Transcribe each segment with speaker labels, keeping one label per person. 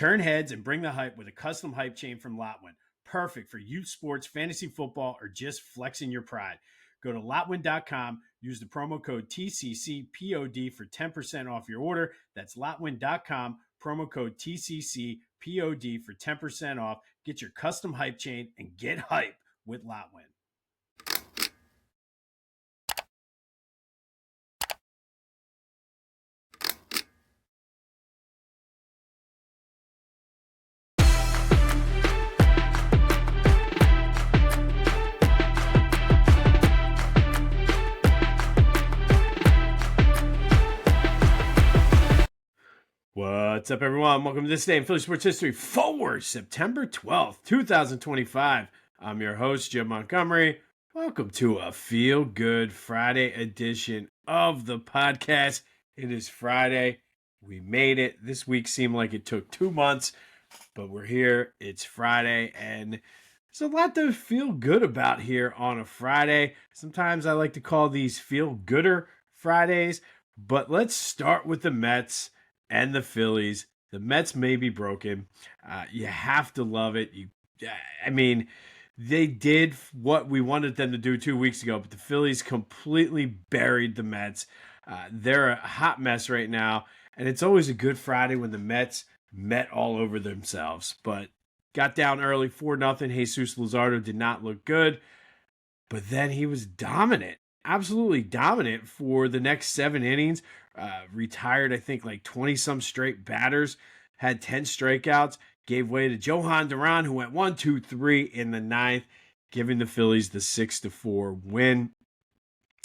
Speaker 1: Turn heads and bring the hype with a custom hype chain from Lotwin. Perfect for youth sports, fantasy football, or just flexing your pride. Go to Lotwin.com, use the promo code TCCPOD for 10% off your order. That's Lotwin.com, promo code TCCPOD for 10% off. Get your custom hype chain and get hype with Lotwin. What's up, everyone? Welcome to this day in Philly sports history for September 12th, 2025. I'm your host, Jim Montgomery. Welcome to a feel-good Friday edition of the podcast. It is Friday. We made it. This week seemed like it took 2 months, but we're here. It's Friday, and there's a lot to feel good about here on a Friday. Sometimes I like to call these feel-gooder Fridays, but let's start with the Mets and the Phillies. The Mets may be broken. You have to love it. They did what we wanted them to do 2 weeks ago, but the Phillies completely buried the Mets. They're a hot mess right now, and it's always a good Friday when the Mets met all over themselves. But got down early, 4-0. Jesus Luzardo did not look good, but then he was dominant, absolutely dominant for the next 7 innings. Retired, I think, like 20-some straight batters, had 10 strikeouts, gave way to Johan Duran, who went 1-2-3 in the 9th, giving the Phillies the 6-4 win.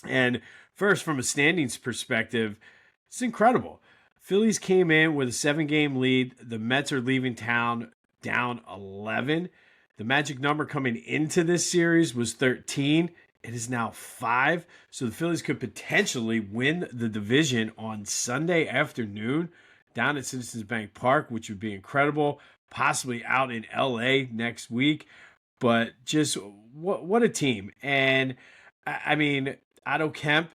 Speaker 1: And first, from a standings perspective, it's incredible. Phillies came in with a 7-game lead. The Mets are leaving town down 11. The magic number coming into this series was 13. It is now 5, so the Phillies could potentially win the division on Sunday afternoon down at Citizens Bank Park, which would be incredible, possibly out in L.A. next week. But just what a team. And, Otto Kemp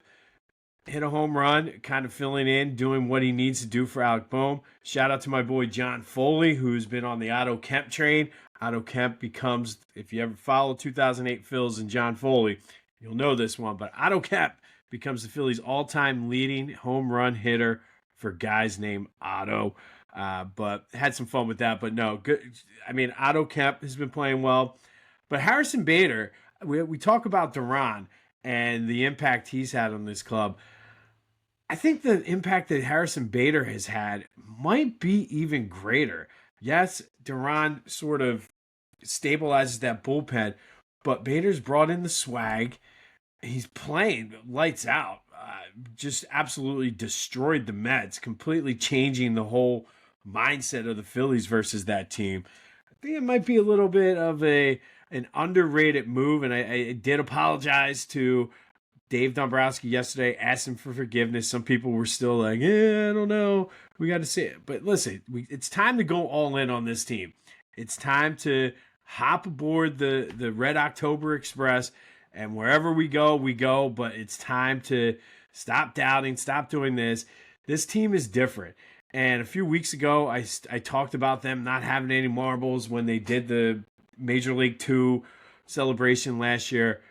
Speaker 1: hit a home run, kind of filling in, doing what he needs to do for Alec Boehm. Shout out to my boy John Foley, who's been on the Otto Kemp train. Otto Kemp becomes, if you ever follow 2008 Phils and John Foley, you'll know this one, but Otto Kemp becomes the Phillies' all-time leading home run hitter for guys named Otto. But had some fun with that, but no, good. Otto Kemp has been playing well, but Harrison Bader, we talk about Duran and the impact he's had on this club. I think the impact that Harrison Bader has had might be even greater. Yes, Duran sort of stabilizes that bullpen, but Bader's brought in the swag. He's playing lights out. Just absolutely destroyed the Mets, completely changing the whole mindset of the Phillies versus that team. I think it might be a little bit of an underrated move, and I did apologize to Dave Dombrowski yesterday, asked him for forgiveness. Some people were still like, I don't know. We got to see it. But listen, it's time to go all in on this team. It's time to hop aboard the Red October Express, and wherever we go. But it's time to stop doubting, stop doing this. This team is different. And a few weeks ago, I talked about them not having any marbles when they did the Major League 2 celebration last year.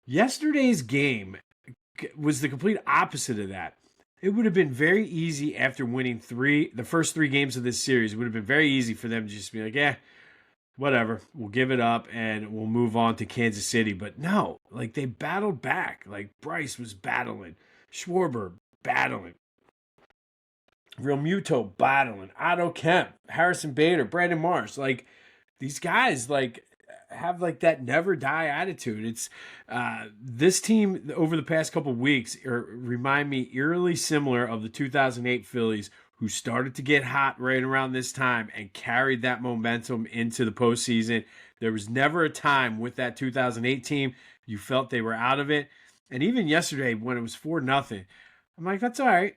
Speaker 1: Yesterday's game was the complete opposite of that. It would have been very easy after winning the first 3 games of this series. It would have been very easy for them to just be like, whatever, we'll give it up and we'll move on to Kansas City. But no, like they battled back. Like Bryce was battling, Schwarber battling, Realmuto battling, Otto Kemp, Harrison Bader, Brandon Marsh. Like these guys, like have like that never die attitude. It's this team over the past couple of weeks remind me eerily similar of the 2008 Phillies, who started to get hot right around this time and carried that momentum into the postseason. There was never a time with that 2008 team you felt they were out of it. And even yesterday when it was 4-0, I'm like, that's all right.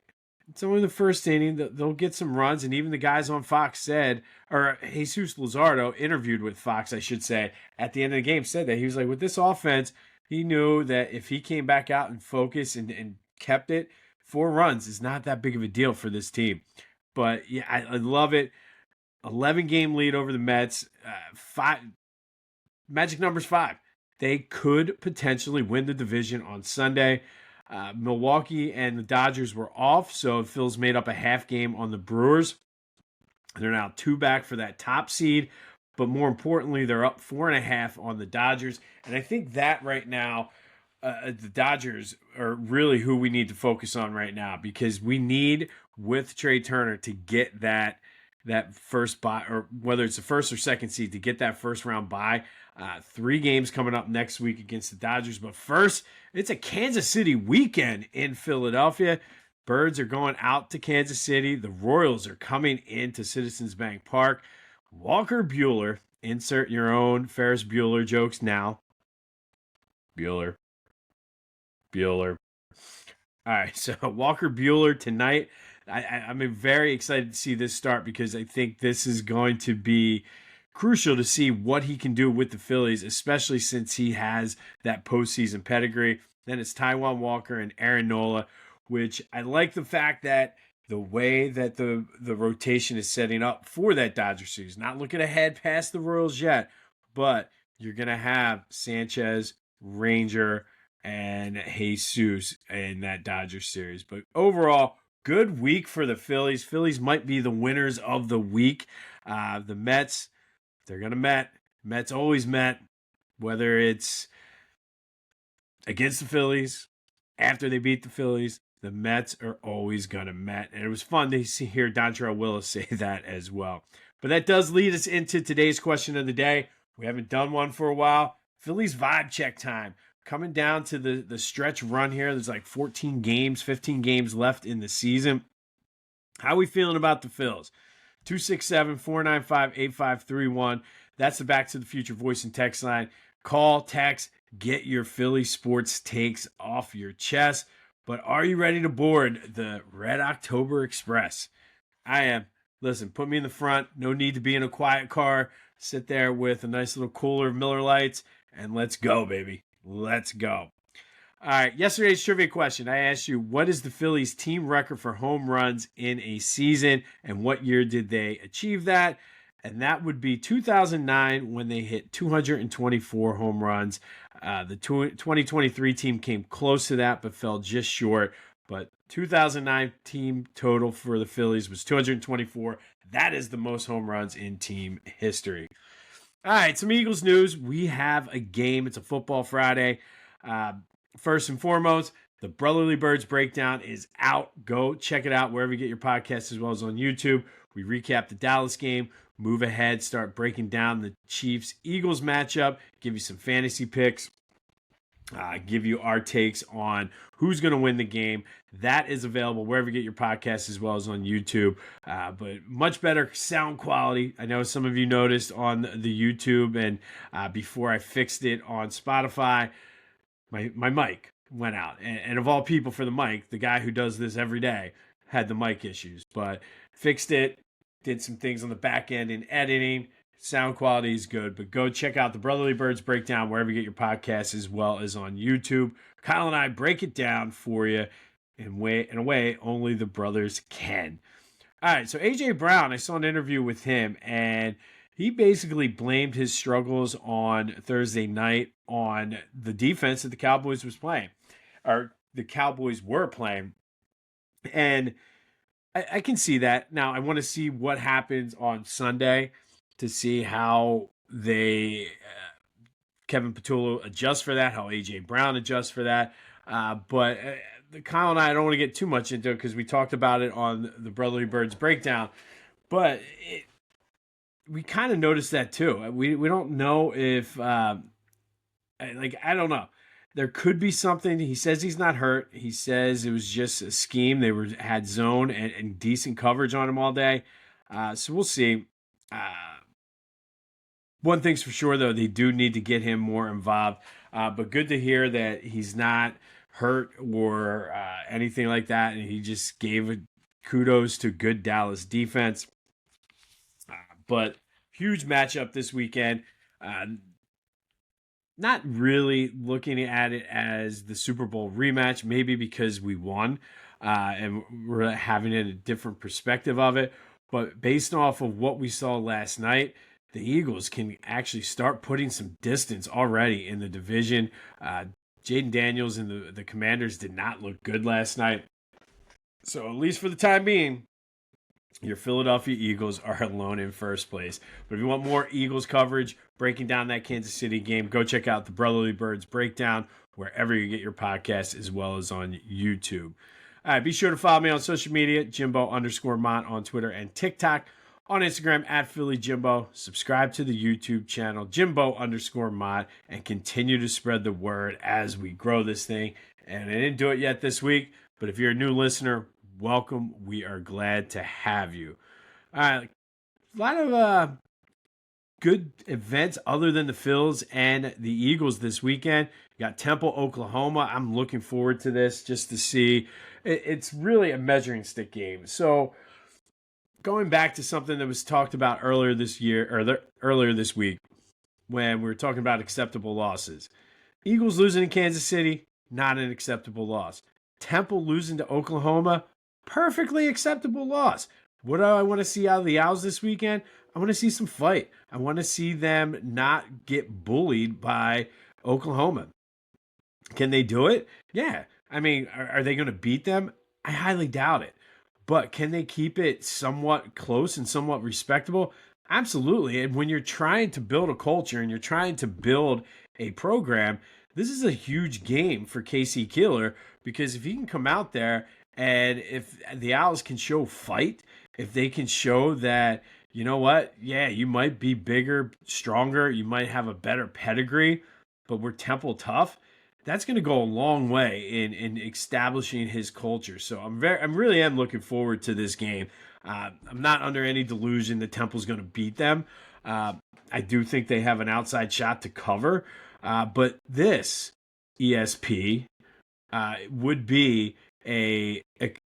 Speaker 1: It's only the first inning. They'll get some runs. And even the guys on Fox said, or Jesus Luzardo interviewed with Fox, I should say, at the end of the game said that. He was like, with this offense, he knew that if he came back out and focused and kept it, 4 runs is not that big of a deal for this team. But yeah, I love it. 11-game lead over the Mets. Magic number's 5. They could potentially win the division on Sunday. Milwaukee and the Dodgers were off, so the Phillies made up a half game on the Brewers. They're now 2 back for that top seed, but more importantly, they're up 4.5 on the Dodgers. And I think that right now, the Dodgers are really who we need to focus on right now, because we need, with Trey Turner, to get that first bye, or whether it's the first or second seed, to get that first round bye. 3 games coming up next week against the Dodgers. But first, it's a Kansas City weekend in Philadelphia. Birds are going out to Kansas City. The Royals are coming into Citizens Bank Park. Walker Buehler, insert your own Ferris Bueller jokes now. Bueller. All right, so Walker Buehler tonight. I'm very excited to see this start, because I think this is going to be crucial to see what he can do with the Phillies, especially since he has that postseason pedigree. Then it's Taijuan Walker and Aaron Nola, which I like the fact that the way that the rotation is setting up for that Dodger series. Not looking ahead past the Royals yet, but you're going to have Sanchez, Ranger, and Jesus in that Dodger series. But overall, good week for the Phillies. Phillies might be the winners of the week. The Mets, they're going to Met. Mets always Met, whether it's against the Phillies, after they beat the Phillies, the Mets are always going to Met. And it was fun to hear Dontrelle Willis say that as well. But that does lead us into today's question of the day. We haven't done one for a while. Phillies vibe check time. Coming down to the stretch run here. There's like 14 games, 15 games left in the season. How are we feeling about the Phils? 267-495-8531. That's the Back to the Future voice and text line. Call, text, get your Philly sports takes off your chest. But are you ready to board the Red October Express? I am. Listen, put me in the front. No need to be in a quiet car. Sit there with a nice little cooler of Miller Lights, and let's go, baby. Let's go. All right, yesterday's trivia question. I asked you, what is the Phillies' team record for home runs in a season, and what year did they achieve that? And that would be 2009, when they hit 224 home runs. The 2023 team came close to that, but fell just short. But 2009 team total for the Phillies was 224. That is the most home runs in team history. All right, some Eagles news. We have a game. It's a football Friday. First and foremost, the Brotherly Birds breakdown is out. Go check it out wherever you get your podcasts, as well as on YouTube. We recap the Dallas game, move ahead, start breaking down the Chiefs-Eagles matchup, give you some fantasy picks, give you our takes on who's going to win the game. That is available wherever you get your podcasts, as well as on YouTube. But much better sound quality. I know some of you noticed on the YouTube, and before I fixed it on Spotify, my mic went out. And of all people for the mic, the guy who does this every day had the mic issues. But fixed it, did some things on the back end in editing. Sound quality is good, but go check out the Brotherly Birds breakdown wherever you get your podcasts, as well as on YouTube. Kyle and I break it down for you in a way only the brothers can. All right, so A.J. Brown, I saw an interview with him, and he basically blamed his struggles on Thursday night on the defense that the Cowboys was playing, or the Cowboys were playing. And I can see that. Now, I want to see what happens on Sunday to see how Kevin Patullo adjusts for that, how A.J. Brown adjusts for that. But Kyle and I don't want to get too much into it, because we talked about it on the Brotherly Birds breakdown. But we kind of noticed that too. We don't know if, I don't know. There could be something. He says he's not hurt. He says it was just a scheme. They had zone and decent coverage on him all day. So we'll see. One thing's for sure, though, they do need to get him more involved. But good to hear that he's not hurt or anything like that. And he just gave kudos to good Dallas defense. But huge matchup this weekend. Not really looking at it as the Super Bowl rematch, maybe because we won and we're having a different perspective of it. But based off of what we saw last night, the Eagles can actually start putting some distance already in the division. Jaden Daniels and the Commanders did not look good last night. So at least for the time being, your Philadelphia Eagles are alone in first place. But if you want more Eagles coverage, breaking down that Kansas City game, go check out the Brotherly Birds Breakdown wherever you get your podcasts, as well as on YouTube. All right, be sure to follow me on social media, Jimbo_Mont on Twitter and TikTok. On Instagram, @PhillyJimbo. Subscribe to the YouTube channel, Jimbo_Mont, and continue to spread the word as we grow this thing. And I didn't do it yet this week, but if you're a new listener, welcome. We are glad to have you. All right, a lot of good events other than the Phillies and the Eagles this weekend. You got Temple, Oklahoma. I'm looking forward to this just to see. It's really a measuring stick game. So going back to something that was talked about earlier this year, or earlier this week, when we were talking about acceptable losses. Eagles losing to Kansas City, not an acceptable loss. Temple losing to Oklahoma, perfectly acceptable loss. What do I want to see out of the Owls this weekend? I want to see some fight. I want to see them not get bullied by Oklahoma. Can they do it? Yeah. I mean, are they going to beat them? I highly doubt it. But can they keep it somewhat close and somewhat respectable? Absolutely. And when you're trying to build a culture and you're trying to build a program, this is a huge game for KC Keeler, because if he can come out there and if the Owls can show fight, if they can show that, you know what, yeah, you might be bigger, stronger, you might have a better pedigree, but we're Temple tough, that's going to go a long way in establishing his culture. So I really am looking forward to this game. I'm not under any delusion that Temple's going to beat them. I do think they have an outside shot to cover, but this ESP would be an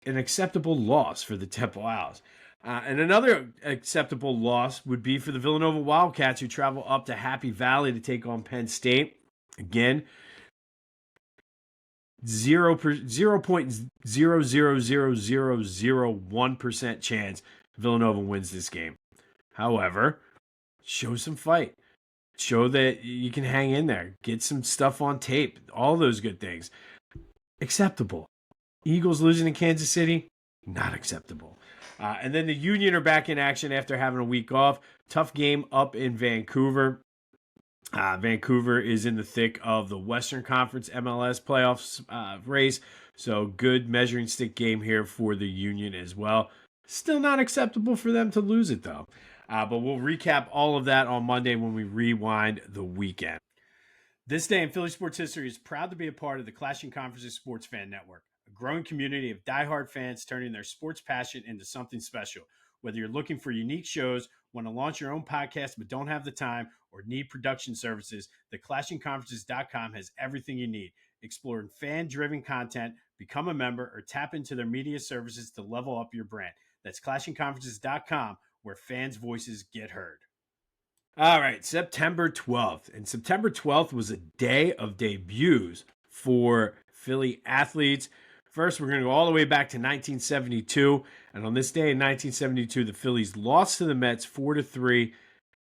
Speaker 1: acceptable loss for the Temple Owls. And another acceptable loss would be for the Villanova Wildcats, who travel up to Happy Valley to take on Penn State. Again, 0.000001% chance Villanova wins this game. However, show some fight. Show that you can hang in there. Get some stuff on tape. All those good things. Acceptable. Eagles losing in Kansas City, not acceptable. And then the Union are back in action after having a week off. Tough game up in Vancouver. Vancouver is in the thick of the Western Conference MLS playoffs race, so good measuring stick game here for the Union as well. Still not acceptable for them to lose it, though. But we'll recap all of that on Monday when we rewind the weekend. This day in Philly sports history is proud to be a part of the Clashing Conferences Sports Fan Network, a growing community of diehard fans turning their sports passion into something special. Whether you're looking for unique shows, want to launch your own podcast but don't have the time, or need production services, theclashingconferences.com has everything you need. Explore fan-driven content, become a member, or tap into their media services to level up your brand. That's clashingconferences.com, where fans' voices get heard. All right, September 12th. And September 12th was a day of debuts for Philly athletes. First, we're going to go all the way back to 1972. And on this day in 1972, the Phillies lost to the Mets 4-3.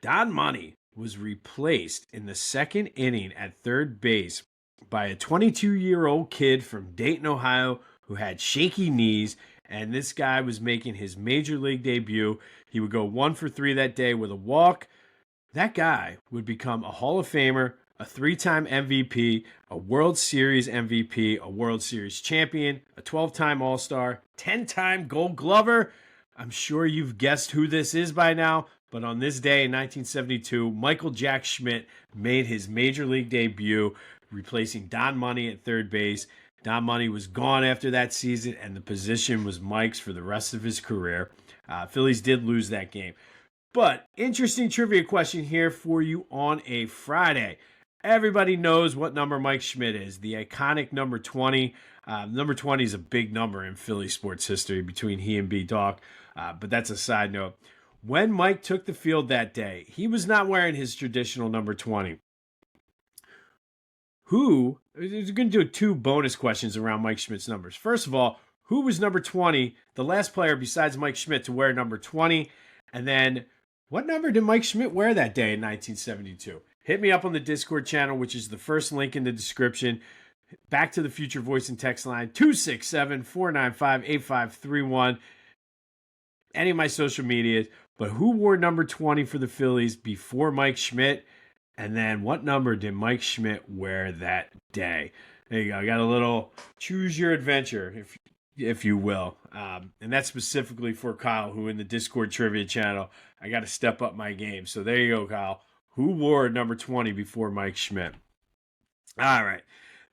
Speaker 1: Don Money was replaced in the second inning at third base by a 22-year-old kid from Dayton, Ohio, who had shaky knees. And this guy was making his major league debut. He would go 1 for 3 that day with a walk. That guy would become a Hall of Famer, a 3-time MVP, a World Series MVP, a World Series champion, a 12-time All-Star, 10-time Gold Glover. I'm sure you've guessed who this is by now, but on this day in 1972, Michael Jack Schmidt made his major league debut, replacing Don Money at third base. Don Money was gone after that season, and the position was Mike's for the rest of his career. Phillies did lose that game. But interesting trivia question here for you on a Friday. Everybody knows what number Mike Schmidt is, the iconic number 20. Number 20 is a big number in Philly sports history between he and B-Doc, but that's a side note. When Mike took the field that day, he was not wearing his traditional number 20. We're going to do 2 bonus questions around Mike Schmidt's numbers. First of all, who was number 20, the last player besides Mike Schmidt to wear number 20. And then what number did Mike Schmidt wear that day in 1972? Hit me up on the Discord channel, which is the first link in the description. Back to the Future voice and text line, 267-495-8531. Any of my social medias. But who wore number 20 for the Phillies before Mike Schmidt? And then what number did Mike Schmidt wear that day? There you go. I got a little choose your adventure, if you will. And that's specifically for Kyle, who in the Discord trivia channel, I got to step up my game. So there you go, Kyle. Who wore number 20 before Mike Schmidt? All right.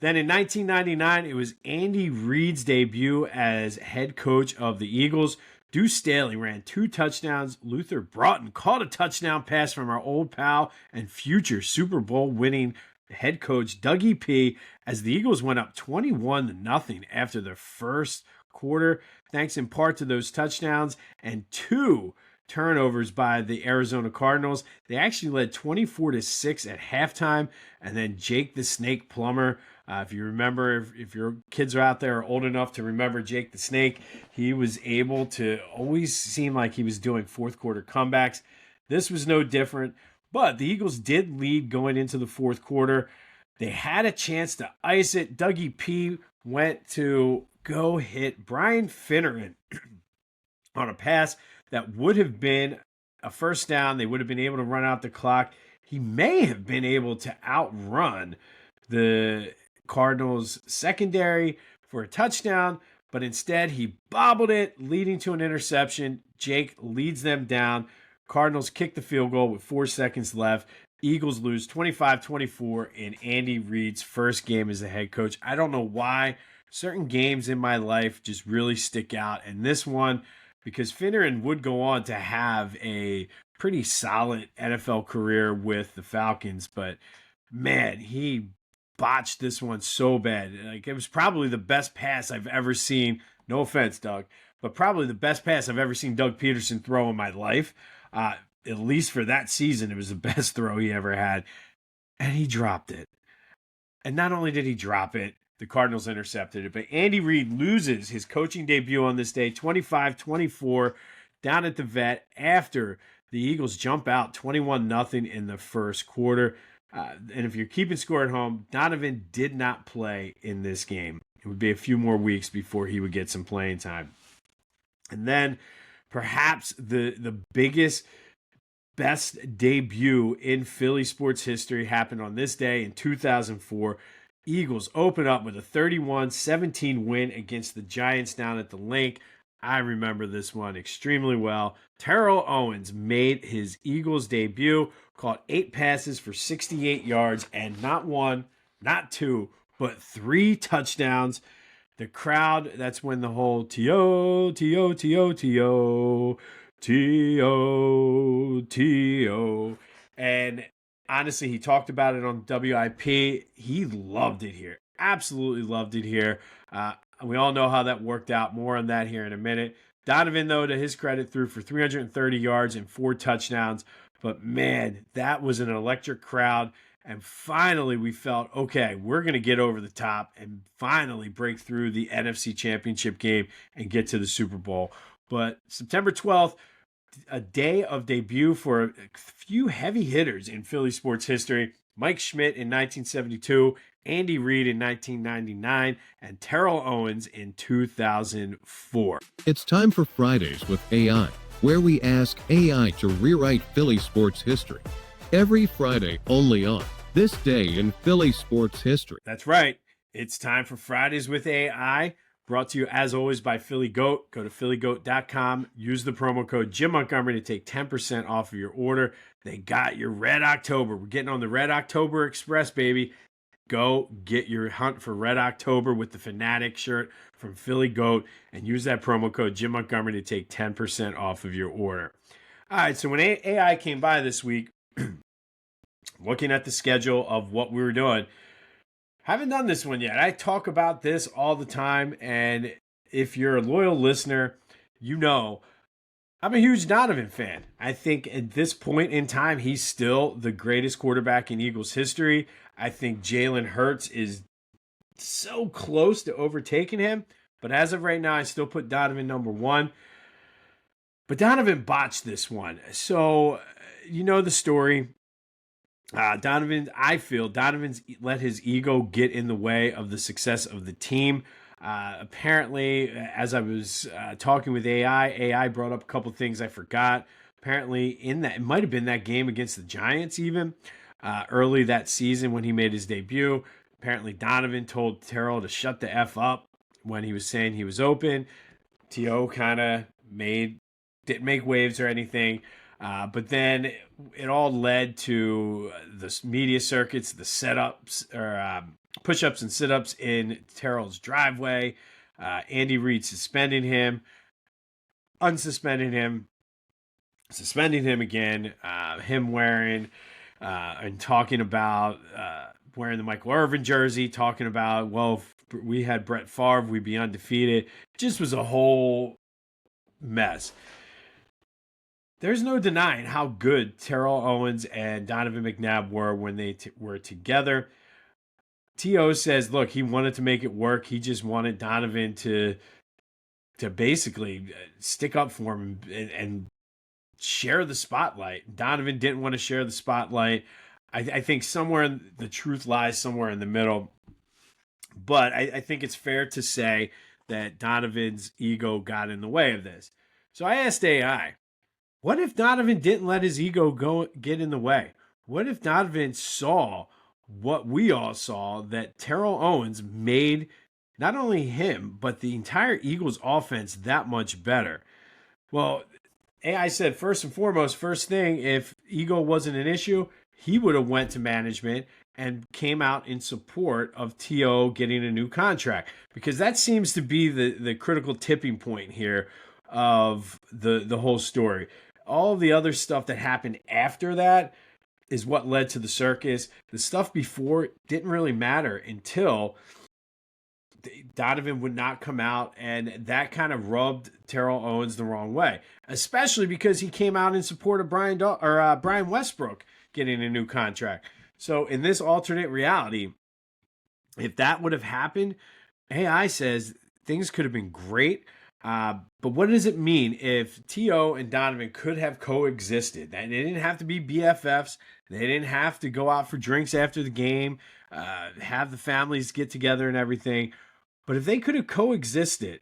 Speaker 1: Then in 1999, it was Andy Reid's debut as head coach of the Eagles. Deuce Staley ran 2 touchdowns. Luther Broughton caught a touchdown pass from our old pal and future Super Bowl winning head coach Dougie P as the Eagles went up 21-0 after the first quarter, thanks in part to those touchdowns and 2 turnovers by the Arizona Cardinals. They actually led 24-6 at halftime, and then Jake the Snake Plummer, if you remember, if your kids are out there old enough to remember Jake the Snake, he was able to always seem like he was doing fourth quarter comebacks. This was no different, but the Eagles did lead going into the fourth quarter. They had a chance to ice it. Dougie P went to go hit Brian Finneran on a pass that would have been a first down. They would have been able to run out the clock. He may have been able to outrun the Cardinals secondary for a touchdown, but instead he bobbled it, leading to an interception. Jake leads them down. Cardinals kick the field goal with 4 seconds left. Eagles lose 25-24 in Andy Reid's first game as a head coach. I don't know why certain games in my life just really stick out, and this one, because Finneran would go on to have a pretty solid NFL career with the Falcons, but man, he botched this one so bad. Like, it was probably the best pass I've ever seen. No offense, Doug, but probably the best pass I've ever seen Doug Peterson throw in my life. At least for that season, it was the best throw he ever had. And he dropped it. And not only did he drop it, the Cardinals intercepted it, but Andy Reid loses his coaching debut on this day, 25-24, down at the Vet after the Eagles jump out 21-0 in the first quarter. And if you're keeping score at home, Donovan did not play in this game. It would be a few more weeks before he would get some playing time. And then perhaps the biggest, best debut in Philly sports history happened on this day in 2004. Eagles open up with a 31-17 win against the Giants down at the Link. I remember this one extremely well. Terrell Owens made his Eagles debut, caught 8 passes for 68 yards, and not 1, not 2, but 3 touchdowns. The crowd, that's when the whole T.O., T.O., T.O., T.O., T.O., T.O. And honestly, he talked about it on WIP. He loved it here. Absolutely loved it here. We all know how that worked out. More on that here in a minute. Donovan, though, to his credit, threw for 330 yards and 4 touchdowns. But, man, that was an electric crowd. And finally, we felt, okay, we're going to get over the top and finally break through the NFC Championship game and get to the Super Bowl. But September 12th, a day of debut for a few heavy hitters in Philly sports history. Mike Schmidt in 1972, Andy Reid in 1999, and Terrell Owens in 2004.
Speaker 2: It's time for Fridays with AI, where we ask AI to rewrite Philly sports history. Every Friday only on This Day in Philly Sports History.
Speaker 1: That's right. It's time for Fridays with AI, brought to you as always by Philly Goat. Go to phillygoat.com. Use the promo code Jim Montgomery to take 10% off of your order. They got your Red October. We're getting on the Red October Express, baby. Go get your hunt for Red October with the Fanatic shirt from Philly Goat and use that promo code Jim Montgomery to take 10% off of your order. All right, so when AI came by this week, looking at the schedule of what we were doing, haven't done this one yet. I talk about this all the time, and if you're a loyal listener, you know I'm a huge Donovan fan. I think at this point in time, he's still the greatest quarterback in Eagles history. I think Jalen Hurts is so close to overtaking him, But as of right now, I still put Donovan number 1. But Donovan botched this one. So, you know the story. I feel Donovan's let his ego get in the way of the success of the team. Apparently, as I was talking with AI brought up a couple things I forgot. Apparently, it might have been that game against the Giants even, early that season when he made his debut. Apparently, Donovan told Terrell to shut the F up when he was saying he was open. T.O. kind of didn't make waves or anything. But then it all led to the media circuits, the setups or push-ups and sit-ups in Terrell's driveway. Andy Reid suspending him, unsuspending him, suspending him again. Him wearing and talking about wearing the Michael Irvin jersey, talking about, well, if we had Brett Favre, we'd be undefeated. Just was a whole mess. There's no denying how good Terrell Owens and Donovan McNabb were when they were together. T.O. says, look, he wanted to make it work. He just wanted Donovan to basically stick up for him and share the spotlight. Donovan didn't want to share the spotlight. I think the truth lies somewhere in the middle. But I think it's fair to say that Donovan's ego got in the way of this. So I asked AI, what if Donovan didn't let his ego get in the way? What if Donovan saw what we all saw, that Terrell Owens made not only him, but the entire Eagles offense that much better? Well, AI said, first and foremost, first thing, if ego wasn't an issue, he would have went to management and came out in support of T.O. getting a new contract, because that seems to be the critical tipping point here of the whole story. All of the other stuff that happened after that is what led to the circus. The stuff before didn't really matter until Donovan would not come out, and that kind of rubbed Terrell Owens the wrong way, especially because he came out in support of Brian Westbrook getting a new contract. So in this alternate reality, if that would have happened, AI says things could have been great. But what does it mean if T.O. and Donovan could have coexisted? They didn't have to be BFFs. They didn't have to go out for drinks after the game, have the families get together and everything. But if they could have coexisted,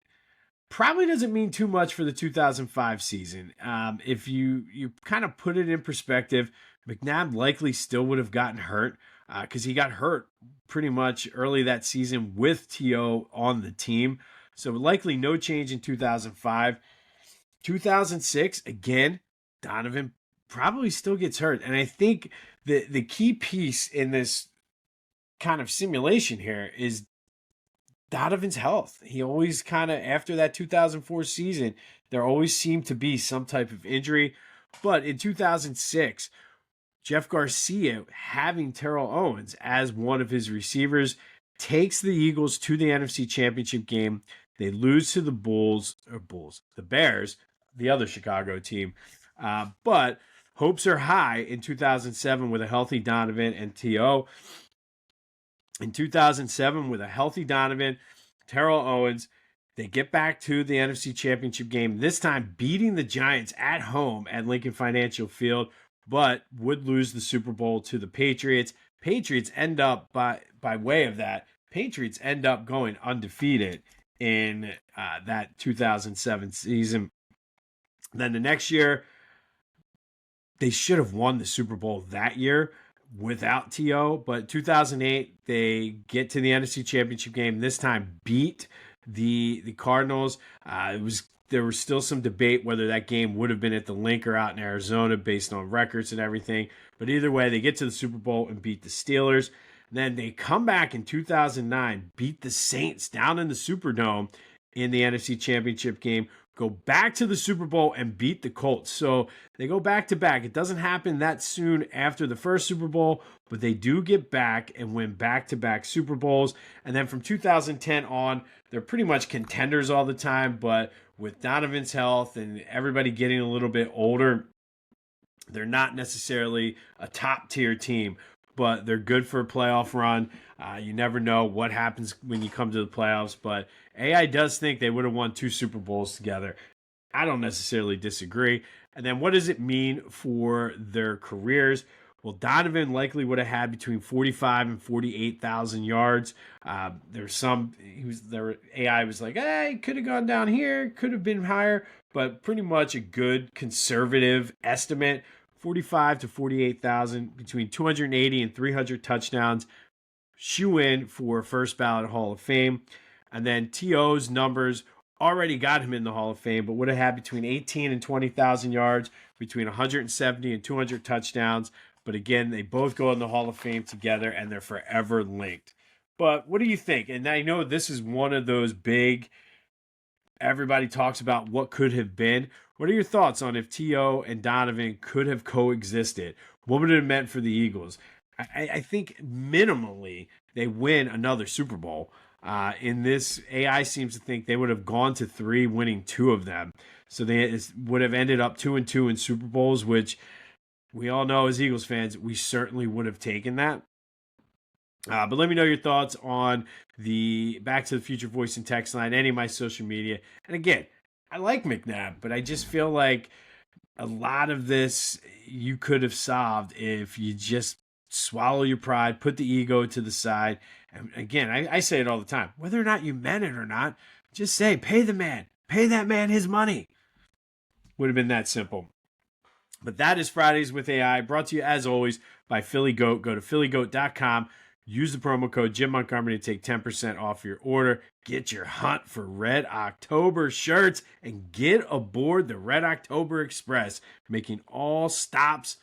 Speaker 1: probably doesn't mean too much for the 2005 season. If you kind of put it in perspective, McNabb likely still would have gotten hurt because he got hurt pretty much early that season with T.O. on the team. So likely no change in 2005. 2006, again, Donovan probably still gets hurt. And I think the key piece in this kind of simulation here is Donovan's health. He always kind of, after that 2004 season, there always seemed to be some type of injury. But in 2006, Jeff Garcia, having Terrell Owens as one of his receivers, takes the Eagles to the NFC Championship game. They lose to the the Bears, the other Chicago team. But hopes are high in 2007 with a healthy Donovan and T.O. In 2007, with a healthy Donovan, Terrell Owens, they get back to the NFC Championship game, this time beating the Giants at home at Lincoln Financial Field, but would lose the Super Bowl to the Patriots. Patriots end up, by way of that, Patriots end up going undefeated in that 2007 season. Then the next year, they should have won the Super Bowl that year without T.O. But 2008, they get to the NFC Championship game. This time, beat the Cardinals. There was still some debate whether that game would have been at the Link or out in Arizona based on records and everything. But either way, they get to the Super Bowl and beat the Steelers. Then they come back in 2009, beat the Saints down in the Superdome in the NFC Championship game, go back to the Super Bowl and beat the Colts. So they go back to back. It doesn't happen that soon after the first Super Bowl, but they do get back and win back-to-back Super Bowls. And then from 2010 on, they're pretty much contenders all the time, but with Donovan's health and everybody getting a little bit older, they're not necessarily a top-tier team. but they're good for a playoff run. You never know what happens when you come to the playoffs, but AI does think they would have won 2 Super Bowls together. I don't necessarily disagree. And then what does it mean for their careers? Well, Donovan likely would have had between 45 and 48,000 yards. There's some AI was like, hey, could have gone down here, could have been higher, but pretty much a good conservative estimate. 45 to 48,000, between 280 and 300 touchdowns. Shoe in for first ballot Hall of Fame. And then T.O.'s numbers already got him in the Hall of Fame, but would have had between 18 and 20,000 yards, between 170 and 200 touchdowns. But again, they both go in the Hall of Fame together, and they're forever linked. But what do you think? And I know this is one of those big, everybody talks about what could have been. What are your thoughts on if T.O. and Donovan could have coexisted? What would it have meant for the Eagles? I think minimally they win another Super Bowl. In this, AI seems to think they would have gone to 3, winning 2 of them. So they would have ended up 2-2 in Super Bowls, which we all know as Eagles fans, we certainly would have taken that. But let me know your thoughts on the Back to the Future voice and text line, any of my social media. And again, I like McNabb, but I just feel like a lot of this you could have solved if you just swallow your pride, put the ego to the side. And again, I say it all the time, whether or not you meant it or not, just say, pay the man, pay that man his money. Would have been that simple. But that is Fridays with AI, brought to you as always by Philly Goat. Go to phillygoat.com. Use the promo code Jim Montgomery to take 10% off your order. Get your hunt for Red October shirts and get aboard the Red October Express, making all stops,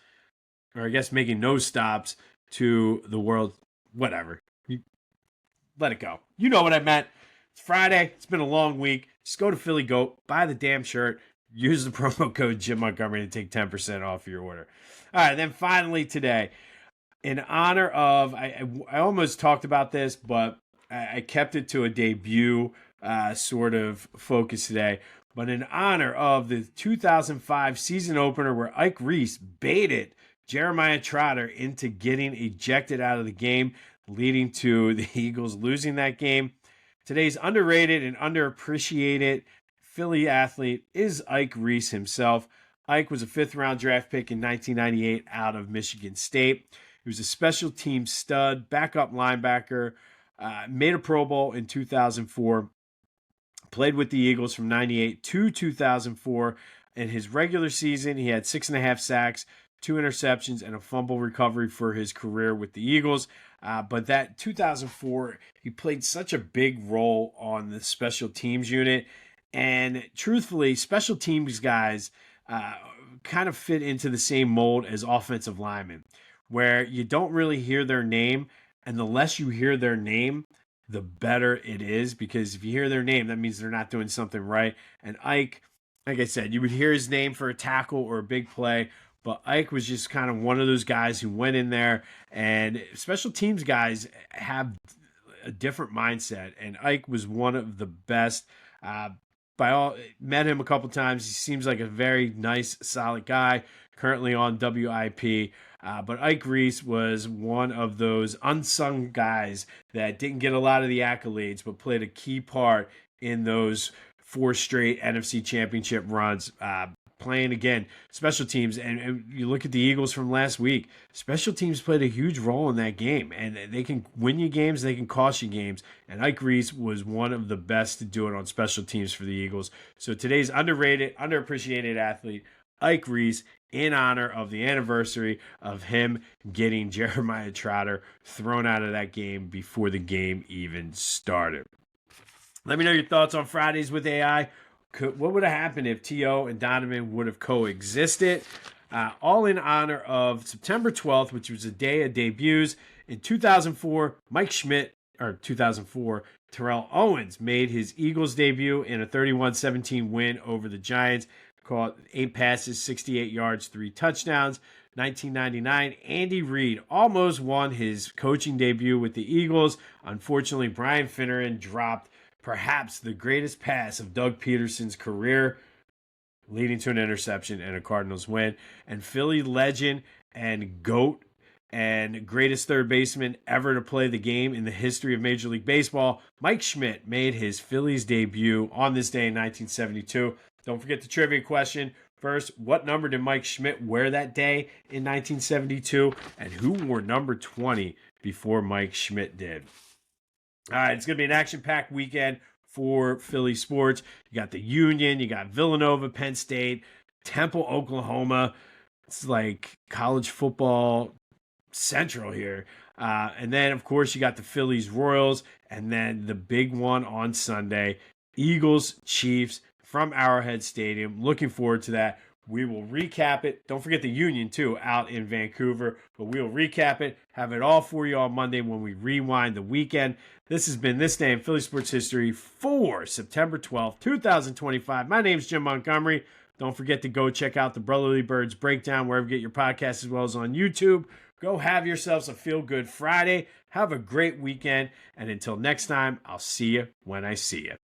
Speaker 1: or I guess making no stops to the world. Whatever. Let it go. You know what I meant. It's Friday. It's been a long week. Just go to Philly Goat, buy the damn shirt, use the promo code Jim Montgomery to take 10% off your order. All right, then finally today, in honor of, I almost talked about this, but I kept it to a debut sort of focus today. But in honor of the 2005 season opener where Ike Reese baited Jeremiah Trotter into getting ejected out of the game, leading to the Eagles losing that game. Today's underrated and underappreciated Philly athlete is Ike Reese himself. Ike was a 5th-round draft pick in 1998 out of Michigan State. He was a special team stud, backup linebacker, made a Pro Bowl in 2004, played with the Eagles from 98 to 2004. In his regular season, he had 6.5 sacks, 2 interceptions, and a fumble recovery for his career with the Eagles. But that 2004, he played such a big role on the special teams unit. And truthfully, special teams guys kind of fit into the same mold as offensive linemen, where you don't really hear their name. And the less you hear their name, the better it is. Because if you hear their name, that means they're not doing something right. And Ike, like I said, you would hear his name for a tackle or a big play. But Ike was just kind of one of those guys who went in there, and special teams guys have a different mindset. And Ike was one of the best. Met him a couple times. He seems like a very nice, solid guy. Currently on WIP. But Ike Reese was one of those unsung guys that didn't get a lot of the accolades, but played a key part in those 4 straight NFC Championship runs. Playing, again, special teams. And you look at the Eagles from last week, special teams played a huge role in that game. And they can win you games, they can cost you games. And Ike Reese was one of the best to do it on special teams for the Eagles. So today's underrated, underappreciated athlete, Ike Reese, in honor of the anniversary of him getting Jeremiah Trotter thrown out of that game before the game even started. Let me know your thoughts on Fridays with AI. What would have happened if T.O. and Donovan would have coexisted? All in honor of September 12th, which was a day of debuts. In 2004, 2004, Terrell Owens made his Eagles debut in a 31-17 win over the Giants. Caught 8 passes, 68 yards, 3 touchdowns. 1999, Andy Reid almost won his coaching debut with the Eagles. Unfortunately, Brian Finneran dropped perhaps the greatest pass of Doug Peterson's career, leading to an interception and a Cardinals win. And Philly legend and GOAT and greatest third baseman ever to play the game in the history of Major League Baseball, Mike Schmidt made his Phillies debut on this day in 1972. Don't forget the trivia question. First, what number did Mike Schmidt wear that day in 1972? And who wore number 20 before Mike Schmidt did? All right, it's going to be an action-packed weekend for Philly sports. You got the Union, you got Villanova, Penn State, Temple, Oklahoma. It's like college football central here. And then, of course, you got the Phillies, Royals, and then the big one on Sunday, Eagles, Chiefs from Arrowhead Stadium. Looking forward to that. We will recap it. Don't forget the Union, too, out in Vancouver. But we will recap it, have it all for you on Monday when we rewind the weekend. This has been This Day in Philly Sports History for September 12th, 2025. My name's Jim Montgomery. Don't forget to go check out the Brotherly Birds Breakdown wherever you get your podcasts, as well as on YouTube. Go have yourselves a feel-good Friday. Have a great weekend. And until next time, I'll see you when I see you.